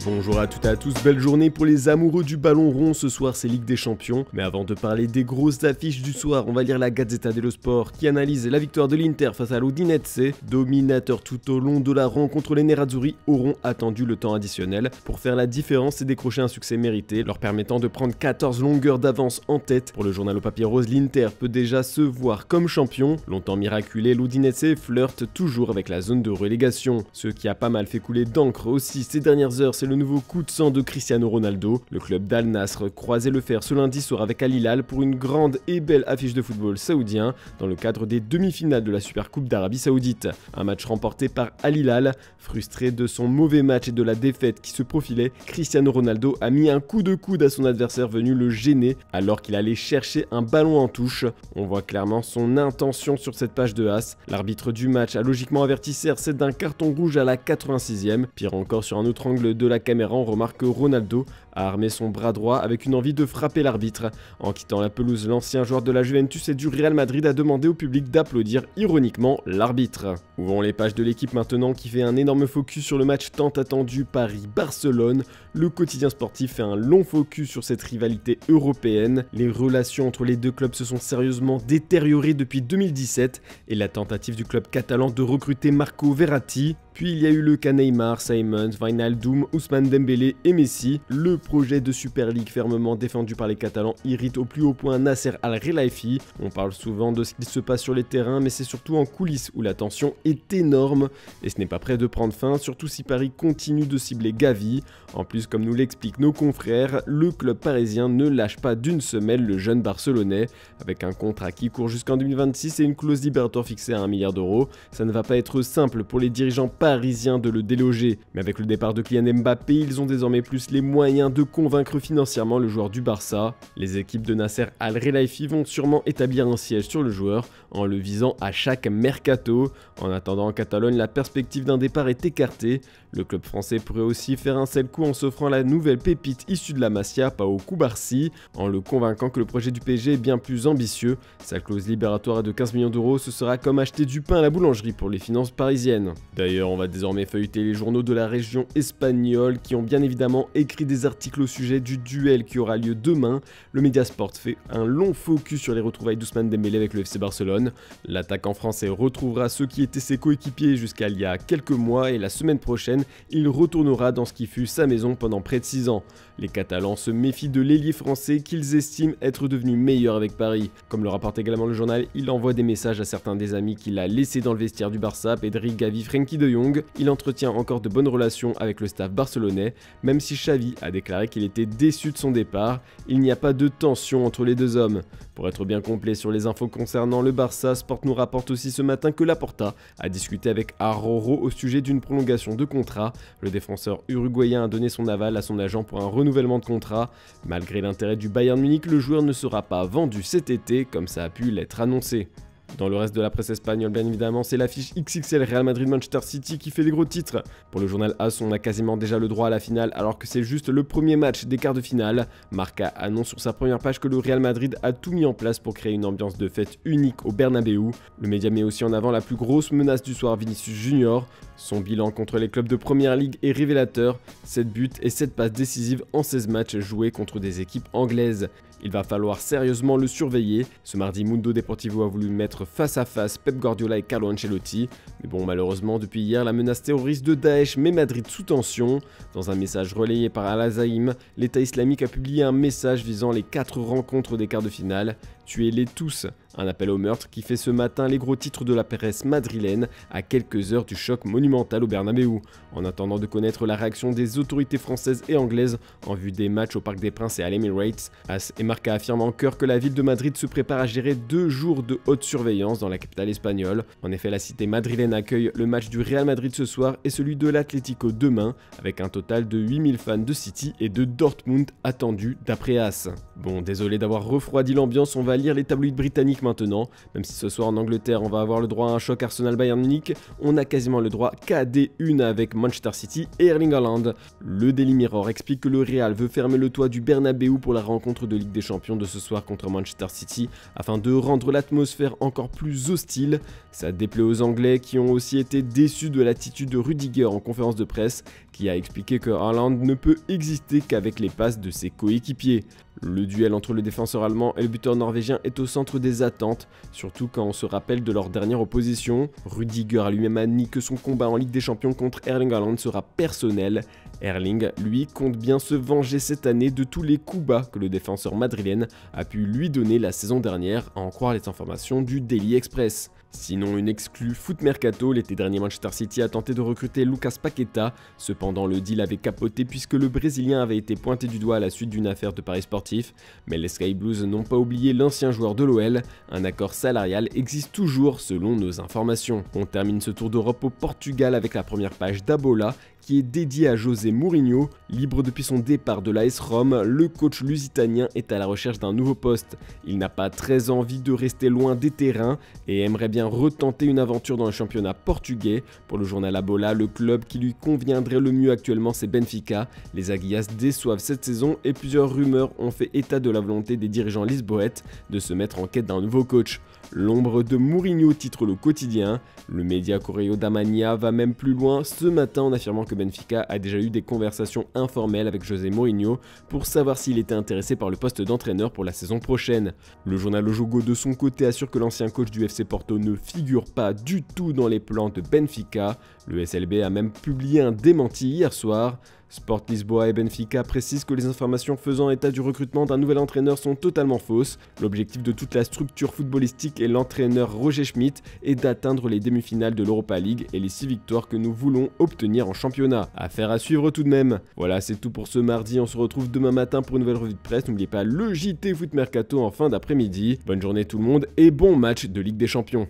Bonjour à toutes et à tous, belle journée pour les amoureux du ballon rond, ce soir c'est Ligue des Champions. Mais avant de parler des grosses affiches du soir, on va lire la Gazzetta dello Sport qui analyse la victoire de l'Inter face à l'Udinese. Dominateur tout au long de la rencontre, les Nerazzurri auront attendu le temps additionnel pour faire la différence et décrocher un succès mérité, leur permettant de prendre 14 longueurs d'avance en tête. Pour le journal au papier rose, l'Inter peut déjà se voir comme champion. Longtemps miraculé, l'Udinese flirte toujours avec la zone de relégation. Ce qui a pas mal fait couler d'encre aussi ces dernières heures, c'est le nouveau coup de sang de Cristiano Ronaldo. Le club d'Al Nassr croisait le fer ce lundi soir avec Al Hilal pour une grande et belle affiche de football saoudien dans le cadre des demi-finales de la Super Coupe d'Arabie Saoudite. Un match remporté par Al Hilal. Frustré de son mauvais match et de la défaite qui se profilait, Cristiano Ronaldo a mis un coup de coude à son adversaire venu le gêner alors qu'il allait chercher un ballon en touche. On voit clairement son intention sur cette page de As. L'arbitre du match a logiquement averti CR7 d'un carton rouge à la 86e. Pire encore, sur un autre angle de la caméra, on remarque que Ronaldo a armé son bras droit avec une envie de frapper l'arbitre. En quittant la pelouse, l'ancien joueur de la Juventus et du Real Madrid a demandé au public d'applaudir ironiquement l'arbitre. Ouvrons les pages de l'équipe maintenant qui fait un énorme focus sur le match tant attendu Paris-Barcelone. Le quotidien sportif fait un long focus sur cette rivalité européenne. Les relations entre les deux clubs se sont sérieusement détériorées depuis 2017 et la tentative du club catalan de recruter Marco Verratti. Puis il y a eu le cas Neymar, Simons, Wijnaldum, Ousmane Dembélé et Messi. Le projet de Super League fermement défendu par les Catalans irrite au plus haut point Nasser Al-Khelaifi. On parle souvent de ce qui se passe sur les terrains, mais c'est surtout en coulisses où la tension est énorme. Et ce n'est pas prêt de prendre fin, surtout si Paris continue de cibler Gavi. En plus, comme nous l'expliquent nos confrères, le club parisien ne lâche pas d'une semelle le jeune Barcelonais. Avec un contrat qui court jusqu'en 2026 et une clause libératoire fixée à 1 milliard d'euros, ça ne va pas être simple pour les dirigeants parisiens de le déloger. Mais avec le départ de Kylian Mbappé, ils ont désormais plus les moyens de convaincre financièrement le joueur du Barça. Les équipes de Nasser Al-Khelaifi vont sûrement établir un siège sur le joueur en le visant à chaque mercato. En attendant, en Catalogne, la perspective d'un départ est écartée. Le club français pourrait aussi faire un seul coup en s'offrant la nouvelle pépite issue de la Masia, Pau Cubarsí, en le convainquant que le projet du PSG est bien plus ambitieux. Sa clause libératoire est de 15 millions d'euros, ce sera comme acheter du pain à la boulangerie pour les finances parisiennes. D'ailleurs, on va désormais feuilleter les journaux de la région espagnole qui ont bien évidemment écrit des articles au sujet du duel qui aura lieu demain. Le Mediasport fait un long focus sur les retrouvailles d'Ousmane Dembélé avec le FC Barcelone. L'attaquant français retrouvera ceux qui étaient ses coéquipiers jusqu'à il y a quelques mois et la semaine prochaine, il retournera dans ce qui fut sa maison pendant près de 6 ans. Les Catalans se méfient de l'ailier français qu'ils estiment être devenu meilleur avec Paris. Comme le rapporte également le journal, il envoie des messages à certains des amis qu'il a laissés dans le vestiaire du Barça, Pedri, Gavi, Frenkie de Jong. Il entretient encore de bonnes relations avec le staff barcelonais, même si Xavi a déclaré qu'il était déçu de son départ. Il n'y a pas de tension entre les deux hommes. Pour être bien complet sur les infos concernant le Barça, Sport nous rapporte aussi ce matin que Laporta a discuté avec Arroyo au sujet d'une prolongation de contrat. Le défenseur uruguayen a donné son aval à son agent pour un renouvellement de contrat. Malgré l'intérêt du Bayern Munich, le joueur ne sera pas vendu cet été comme ça a pu l'être annoncé. Dans le reste de la presse espagnole, bien évidemment, c'est l'affiche XXL Real Madrid-Manchester City qui fait les gros titres. Pour le journal AS, on a quasiment déjà le droit à la finale alors que c'est juste le premier match des quarts de finale. Marca annonce sur sa première page que le Real Madrid a tout mis en place pour créer une ambiance de fête unique au Bernabéu. Le média met aussi en avant la plus grosse menace du soir, Vinicius Junior. Son bilan contre les clubs de Première Ligue est révélateur, 7 buts et 7 passes décisives en 16 matchs joués contre des équipes anglaises. Il va falloir sérieusement le surveiller. Ce mardi, Mundo Deportivo a voulu mettre face à face Pep Guardiola et Carlo Ancelotti. Mais bon, malheureusement, depuis hier, la menace terroriste de Daesh met Madrid sous tension. Dans un message relayé par Al-Azaïm, l'État islamique a publié un message visant les 4 rencontres des quarts de finale. Tuez-les tous. Un appel au meurtre qui fait ce matin les gros titres de la presse madrilène à quelques heures du choc monumental au Bernabéu. En attendant de connaître la réaction des autorités françaises et anglaises en vue des matchs au Parc des Princes et à l'Emirates, AS et Marca affirment en chœur que la ville de Madrid se prépare à gérer 2 jours de haute surveillance dans la capitale espagnole. En effet, la cité madrilène accueille le match du Real Madrid ce soir et celui de l'Atlético demain, avec un total de 8000 fans de City et de Dortmund attendus d'après AS. Bon, désolé d'avoir refroidi l'ambiance, on va lire les tabloïds britanniques maintenant. Même si ce soir en Angleterre on va avoir le droit à un choc Arsenal-Bayern Munich, on a quasiment le droit qu'à des unes avec Manchester City et Erling Haaland. Le Daily Mirror explique que le Real veut fermer le toit du Bernabeu pour la rencontre de Ligue des Champions de ce soir contre Manchester City afin de rendre l'atmosphère encore plus hostile. Ça déplaît aux Anglais qui ont aussi été déçus de l'attitude de Rudiger en conférence de presse, qui a expliqué que Haaland ne peut exister qu'avec les passes de ses coéquipiers. Le duel entre le défenseur allemand et le buteur norvégien est au centre des attentes, surtout quand on se rappelle de leur dernière opposition. Rudiger a lui-même admis que son combat en Ligue des Champions contre Erling Haaland sera personnel. Erling, lui, compte bien se venger cette année de tous les coups bas que le défenseur madrilène a pu lui donner la saison dernière, à en croire les informations du Daily Express. Sinon, une exclue foot mercato, l'été dernier Manchester City a tenté de recruter Lucas Paqueta, cependant le deal avait capoté puisque le Brésilien avait été pointé du doigt à la suite d'une affaire de paris sportif, mais les Sky Blues n'ont pas oublié l'ancien joueur de l'OL, un accord salarial existe toujours selon nos informations. On termine ce tour d'Europe au Portugal avec la première page d'Abola, qui est dédié à José Mourinho. Libre depuis son départ de l'AS Rome, le coach lusitanien est à la recherche d'un nouveau poste. Il n'a pas très envie de rester loin des terrains et aimerait bien retenter une aventure dans le championnat portugais. Pour le journal Abola, le club qui lui conviendrait le mieux actuellement c'est Benfica. Les Aguias déçoivent cette saison et plusieurs rumeurs ont fait état de la volonté des dirigeants lisboètes de se mettre en quête d'un nouveau coach. L'ombre de Mourinho titre le quotidien. Le média Correio da Manhã va même plus loin ce matin en affirmant que Benfica a déjà eu des conversations informelles avec José Mourinho pour savoir s'il était intéressé par le poste d'entraîneur pour la saison prochaine. Le journal O Jogo de son côté assure que l'ancien coach du FC Porto ne figure pas du tout dans les plans de Benfica. Le SLB a même publié un démenti hier soir. Sport Lisboa et Benfica précisent que les informations faisant état du recrutement d'un nouvel entraîneur sont totalement fausses. L'objectif de toute la structure footballistique et l'entraîneur Roger Schmidt est d'atteindre les demi-finales de l'Europa League et les 6 victoires que nous voulons obtenir en championnat. Affaire à suivre tout de même. Voilà, c'est tout pour ce mardi, on se retrouve demain matin pour une nouvelle revue de presse. N'oubliez pas le JT Foot Mercato en fin d'après-midi. Bonne journée tout le monde et bon match de Ligue des Champions.